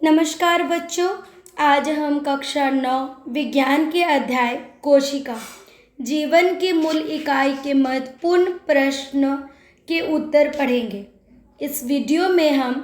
नमस्कार बच्चों। आज हम कक्षा 9 विज्ञान के अध्याय कोशिका जीवन की मूल इकाई के महत्वपूर्ण प्रश्न के उत्तर पढ़ेंगे। इस वीडियो में हम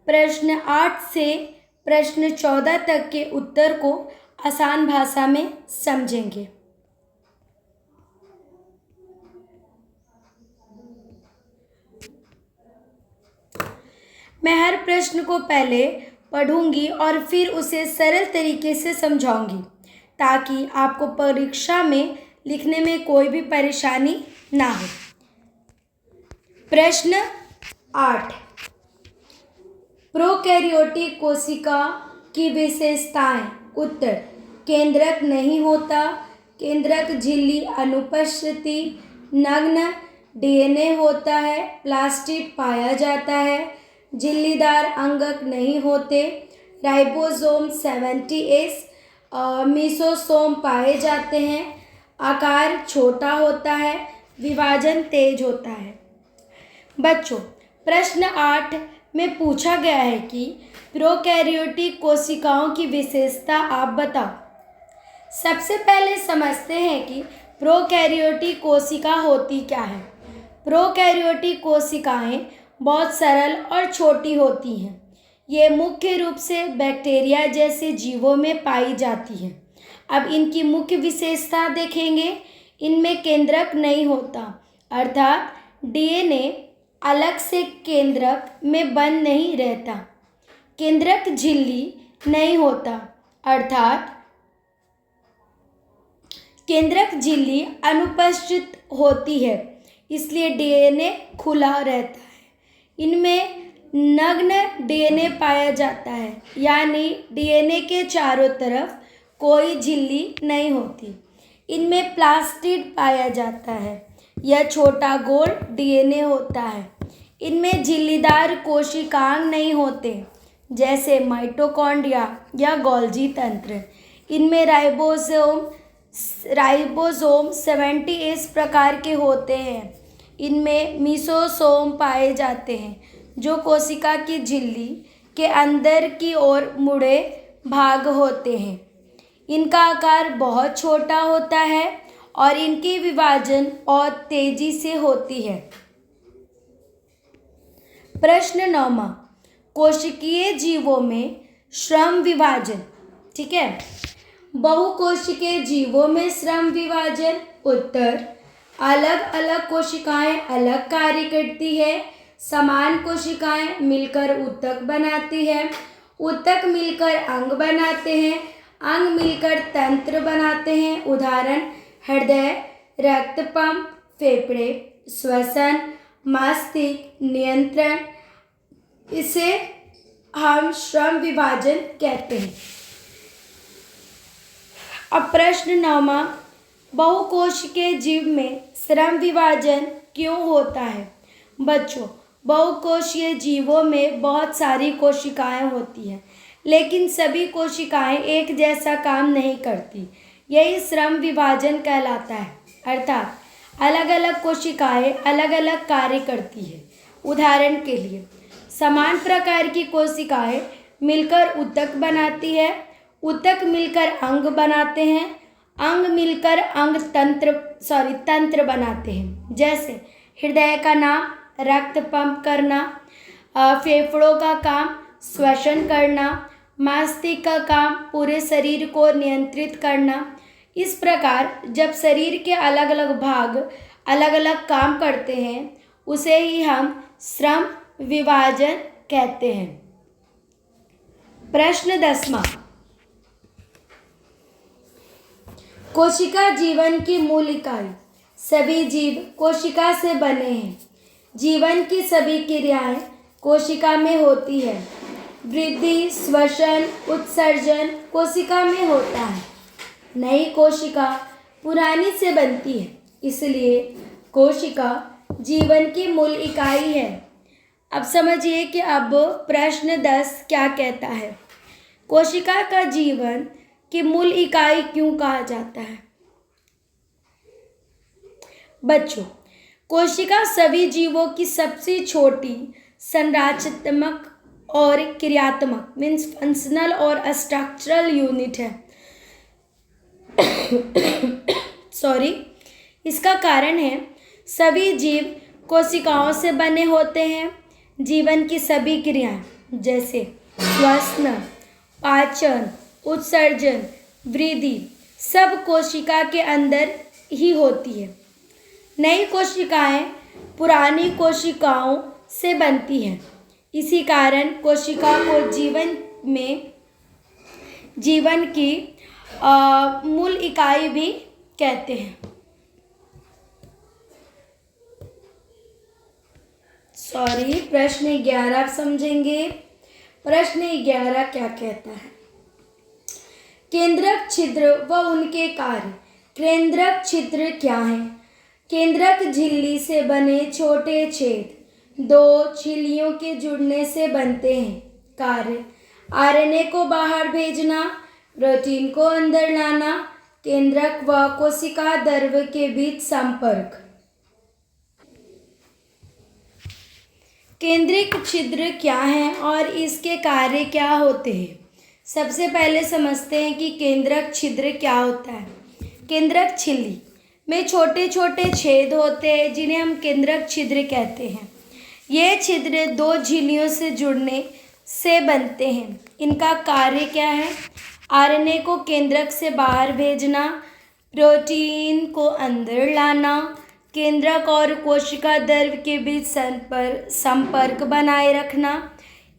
प्रश्न 8 से प्रश्न 14 तक के उत्तर को आसान भाषा में समझेंगे। मैं हर प्रश्न को पहले पढ़ूंगी और फिर उसे सरल तरीके से समझाऊंगी ताकि आपको परीक्षा में लिखने में कोई भी परेशानी ना हो। प्रश्न 8, प्रोकैरियोटिक कोशिका की विशेषताएं। उत्तर: केंद्रक नहीं होता, केंद्रक झिल्ली अनुपस्थिति, नग्न डीएनए होता है, प्लास्टिड पाया जाता है, झिल्लीदार अंगक नहीं होते, राइबोसोम 70S, मीसोसोम पाए जाते हैं, आकार छोटा होता है, विभाजन तेज होता है। बच्चों, प्रश्न 8 में पूछा गया है कि प्रोकैरियोटिक कोशिकाओं की विशेषता आप बताओ। सबसे पहले समझते हैं कि प्रोकैरियोटिक कोशिका होती क्या है। प्रोकैरियोटिक कोशिकाएं बहुत सरल और छोटी होती हैं। ये मुख्य रूप से बैक्टीरिया जैसे जीवों में पाई जाती हैं। अब इनकी मुख्य विशेषता देखेंगे। इनमें केंद्रक नहीं होता, अर्थात डीएनए अलग से केंद्रक में बंद नहीं रहता। केंद्रक झिल्ली नहीं होता, अर्थात केंद्रक झिल्ली अनुपस्थित होती है, इसलिए डीएनए खुला रहता है। इनमें नग्न डीएनए पाया जाता है, यानी डीएनए के चारों तरफ कोई झिल्ली नहीं होती। इनमें प्लास्टिड पाया जाता है, यह छोटा गोल डीएनए होता है। इनमें झिल्लीदार कोशिकांग नहीं होते, जैसे माइटोकॉन्ड्रिया या गोल्जी तंत्र। इनमें राइबोसोम 70S प्रकार के होते हैं। इनमें मीसोसोम पाए जाते हैं, जो कोशिका की झिल्ली के अंदर की ओर मुड़े भाग होते हैं। इनका आकार बहुत छोटा होता है और इनकी विभाजन और तेजी से होती है। प्रश्न 9, कोशिकीय जीवों में श्रम विभाजन। ठीक है, बहुकोशिकीय जीवों में श्रम विभाजन। उत्तर: अलग अलग कोशिकाएं अलग कार्य करती है। समान कोशिकाएं मिलकर ऊतक बनाती है, ऊतक मिलकर अंग बनाते हैं, अंग मिलकर तंत्र बनाते हैं। उदाहरण: हृदय, रक्त पंप, फेफड़े, श्वसन, मस्तिष्क, नियंत्रण। इसे हम श्रम विभाजन कहते हैं। अब प्रश्न 9, बहुकोशिकीय जीव में श्रम विभाजन क्यों होता है। बच्चों, बहुकोशीय जीवों में बहुत सारी कोशिकाएं होती हैं, लेकिन सभी कोशिकाएं एक जैसा काम नहीं करती। यही श्रम विभाजन कहलाता है, अर्थात अलग अलग कोशिकाएं अलग अलग कार्य करती है। उदाहरण के लिए, समान प्रकार की कोशिकाएं मिलकर ऊतक बनाती है, ऊतक मिलकर अंग बनाते हैं, अंग मिलकर तंत्र बनाते हैं। जैसे हृदय का नाम रक्त पंप करना, फेफड़ों का काम श्वसन करना, मस्तिष्क का काम पूरे शरीर को नियंत्रित करना। इस प्रकार जब शरीर के अलग अलग भाग अलग अलग काम करते हैं, उसे ही हम श्रम विभाजन कहते हैं। प्रश्न 10, कोशिका जीवन की मूल इकाई। सभी जीव कोशिका से बने हैं। जीवन की सभी क्रियाएं कोशिका में होती है। वृद्धि, श्वसन, उत्सर्जन कोशिका में होता है। नई कोशिका पुरानी से बनती है, इसलिए कोशिका जीवन की मूल इकाई है। अब समझिए कि अब प्रश्न 10 क्या कहता है। कोशिका का जीवन की मूल इकाई क्यों कहा जाता है। बच्चों, कोशिका सभी जीवों की सबसे छोटी संरचनात्मक और क्रियात्मक मीन्स फंक्शनल और स्ट्रक्चरल यूनिट है। सॉरी। इसका कारण है सभी जीव कोशिकाओं से बने होते हैं। जीवन की सभी क्रियाएं जैसे श्वसन, पाचन, उत्सर्जन, वृद्धि सब कोशिका के अंदर ही होती है। नई कोशिकाएं पुरानी कोशिकाओं से बनती हैं। इसी कारण कोशिका को जीवन की मूल इकाई भी कहते हैं। सॉरी, प्रश्न 11 आप समझेंगे। प्रश्न 11 क्या कहता है? केंद्रक छिद्र व उनके कार्य। केंद्रक छिद्र क्या है? केंद्रक झिल्ली से बने छोटे छेद दो झिल्लियों के जुड़ने से बनते हैं। कार्य: आरएनए को बाहर भेजना, प्रोटीन को अंदर लाना, केंद्रक व कोशिका द्रव्य के बीच संपर्क। केंद्रक छिद्र क्या है और इसके कार्य क्या होते हैं? सबसे पहले समझते हैं कि केंद्रक छिद्र क्या होता है। केंद्रक झिल्ली में छोटे छोटे छेद होते हैं जिन्हें हम केंद्रक छिद्र कहते हैं। ये छिद्र दो झिल्लियों से जुड़ने से बनते हैं। इनका कार्य क्या है? आरएनए को केंद्रक से बाहर भेजना, प्रोटीन को अंदर लाना, केंद्रक और कोशिका द्रव्य के बीच संपर्क बनाए रखना।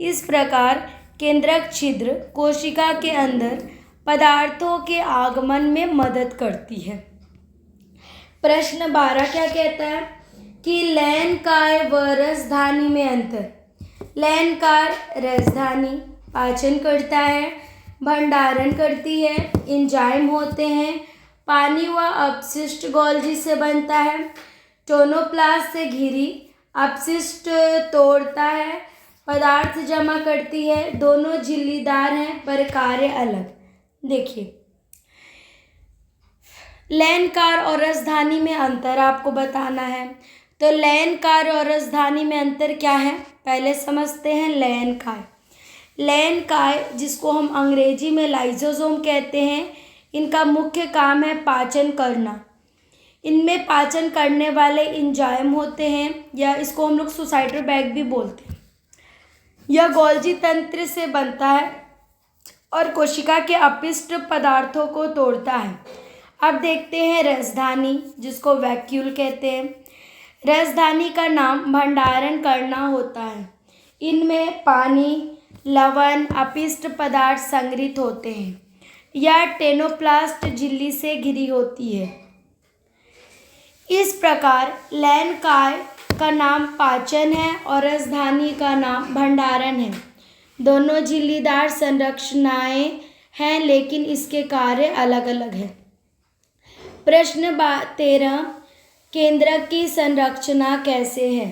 इस प्रकार केंद्रक छिद्र कोशिका के अंदर पदार्थों के आगमन में मदद करती है। प्रश्न 12 क्या कहता है कि लैनकाय व रसधानी में अंतर। लैनकार राजधानी पाचन करता है, भंडारण करती है, एंजाइम होते हैं, पानी व अपशिष्ट गोल्जी से बनता है, टोनोप्लास्ट से घिरी अपशिष्ट तोड़ता है, पदार्थ जमा करती है। दोनों झिल्लीदार हैं पर कार्य अलग। देखिए, लैनकार और रसधानी में अंतर आपको बताना है। तो लैनकार और रसधानी में अंतर क्या है? पहले समझते हैं लैनकार। लैनकार जिसको हम अंग्रेजी में लाइसोसोम कहते हैं, इनका मुख्य काम है पाचन करना। इनमें पाचन करने वाले एंजाइम होते हैं, या इसको हम लोग सुसाइडल बैग भी बोलते हैं। यह गोल्जी तंत्र से बनता है और कोशिका के अपशिष्ट पदार्थों को तोड़ता है। अब देखते हैं रसधानी जिसको वैक्यूल कहते हैं। रसधानी का नाम भंडारण करना होता है। इनमें पानी, लवण, अपशिष्ट पदार्थ संग्रहित होते हैं। यह टेनोप्लास्ट झिल्ली से घिरी होती है। इस प्रकार लैनकार का नाम पाचन है और रसधानी का नाम भंडारण है। दोनों झिल्लीदार संरचनाएं हैं लेकिन इसके कार्य अलग अलग हैं। प्रश्न 13, केंद्रक की संरचना कैसे है?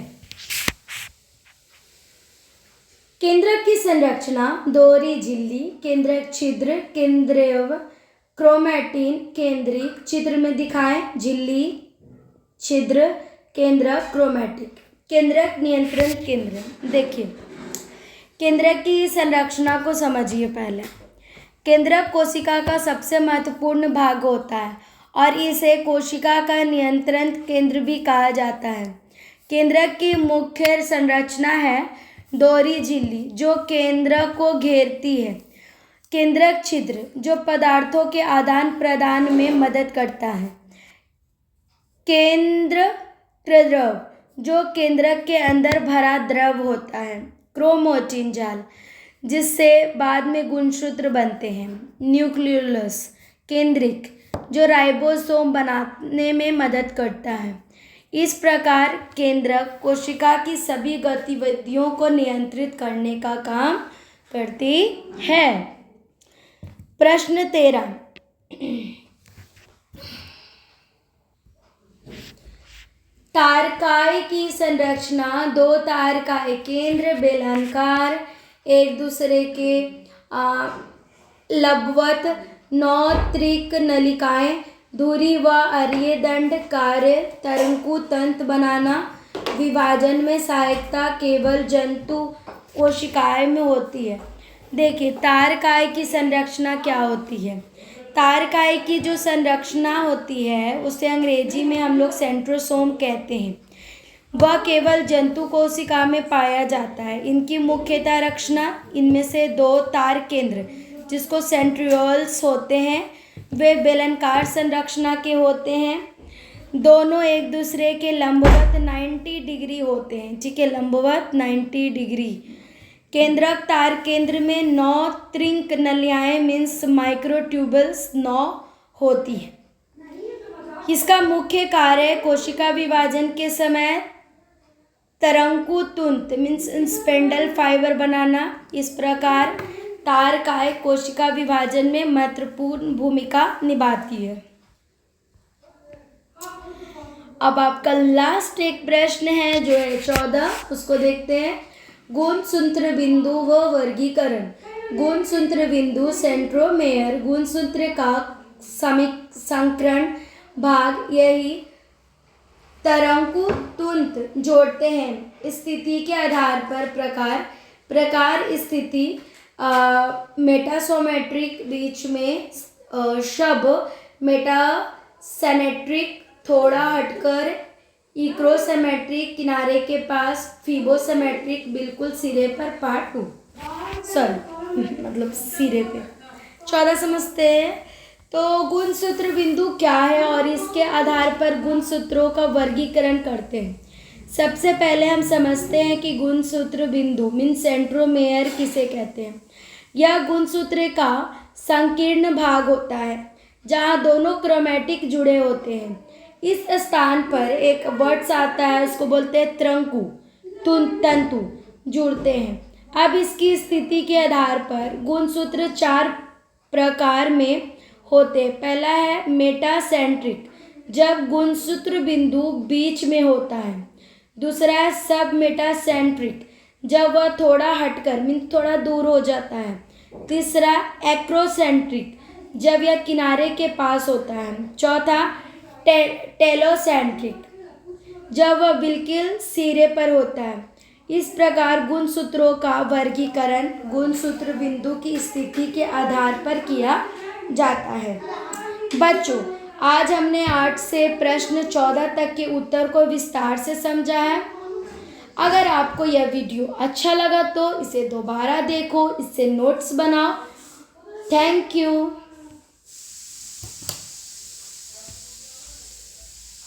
केंद्रक की संरचना दोहरी झिल्ली, केंद्रक छिद्र, केंद्रव, क्रोमैटिन, केंद्रिक। चित्र में दिखाएं, झिल्ली, छिद्र, केंद्रक, क्रोमैटिक। केंद्रक नियंत्रण केंद्र। देखिए, केंद्रक की संरचना को समझिए पहले। केंद्रक कोशिका का सबसे महत्वपूर्ण भाग होता है और इसे कोशिका का नियंत्रण केंद्र भी कहा जाता है। केंद्रक की मुख्य संरचना है दोहरी झिल्ली जो केंद्रक को घेरती है, केंद्रक छिद्र जो पदार्थों के आदान प्रदान में मदद करता है, केंद्र प्रद्रव जो केंद्रक के अंदर भरा द्रव होता है, क्रोमैटिन जाल जिससे बाद में गुणसूत्र बनते हैं, न्यूक्लियोलस केंद्रिक जो राइबोसोम बनाने में मदद करता है। इस प्रकार केंद्रक कोशिका की सभी गतिविधियों को नियंत्रित करने का काम करती है। प्रश्न 13, तारकाय की संरचना। दो तारकाय केंद्र बेलनाकार एक दूसरे के लंबवत, 9 त्रिक नलिकाएं, धुरी व अर्धदंड कार्य, तरंकु तंत्र बनाना, विभाजन में सहायता, केवल जंतु कोशिकाएं में होती है। देखिए तारकाय की संरचना क्या होती है। तारकाय की जो संरचना होती है उसे अंग्रेजी में हम लोग सेंट्रोसोम कहते हैं। वह केवल जंतु कोशिका में पाया जाता है। इनकी मुख्यतः रचना, इनमें से 2 तार केंद्र जिसको सेंट्रियोल्स होते हैं वे बेलनाकार संरचना के होते हैं। दोनों एक दूसरे के लंबवत 90 डिग्री होते हैं। ठीक है, लंबवत 90 डिग्री। केंद्रक तार केंद्र में 9 त्रिंक नलियाएं मीन्स माइक्रोट्यूबल्स 9 होती है। इसका मुख्य कार्य कोशिका विभाजन के समय तरंकुतुंत मीन्स स्पेंडल फाइबर बनाना। इस प्रकार तारकाय कोशिका विभाजन में महत्वपूर्ण भूमिका निभाती है। अब आपका लास्ट एक प्रश्न है जो है 14, उसको देखते हैं। गुणसूत्र बिंदु व वर्गीकरण। गुणसूत्र बिंदु सेंट्रोमेयर गुणसूत्र का संकरण भाग यही तरंकुतुंत जोड़ते हैं। स्थिति के आधार पर प्रकार स्थिति मेटासोमेट्रिक बीच में शब, मेटासेनेट्रिक थोड़ा हटकर, इक्रोसेमेट्रिक किनारे के पास, फिबोसेमेट्रिक बिल्कुल सिरे पर पार्ट 2 मतलब सिरे पे। 14 समझते हैं। तो गुणसूत्र बिंदु क्या है और इसके आधार पर गुणसूत्रों का वर्गीकरण करते हैं। सबसे पहले हम समझते हैं कि गुणसूत्र बिंदु मीन सेंट्रोमेयर किसे कहते हैं। यह गुणसूत्र का संकीर्ण भाग होता है जहाँ दोनों क्रोमैटिक जुड़े होते हैं। इस स्थान पर एक वर्ड्स आता है, उसको बोलते हैं तंतु जुड़ते हैं। अब इसकी स्थिति के आधार पर गुणसूत्र 4 प्रकार में होते हैं। पहला है मेटासेंट्रिक, जब गुणसूत्र बिंदु बीच में होता है। दूसरा है सब मेटासेंट्रिक, जब वह थोड़ा हटकर मीन थोड़ा दूर हो जाता है। तीसरा एक्रोसेंट्रिक, जब यह किनारे के पास होता है। चौथा टेलोसेंट्रिक, जब वह बिल्कुल सिरे पर होता है। इस प्रकार गुणसूत्रों का वर्गीकरण गुणसूत्र बिंदु की स्थिति के आधार पर किया जाता है। बच्चों, आज हमने 8 से प्रश्न 14 तक के उत्तर को विस्तार से समझा है। अगर आपको यह वीडियो अच्छा लगा तो इसे दोबारा देखो, इससे नोट्स बनाओ। Thank you.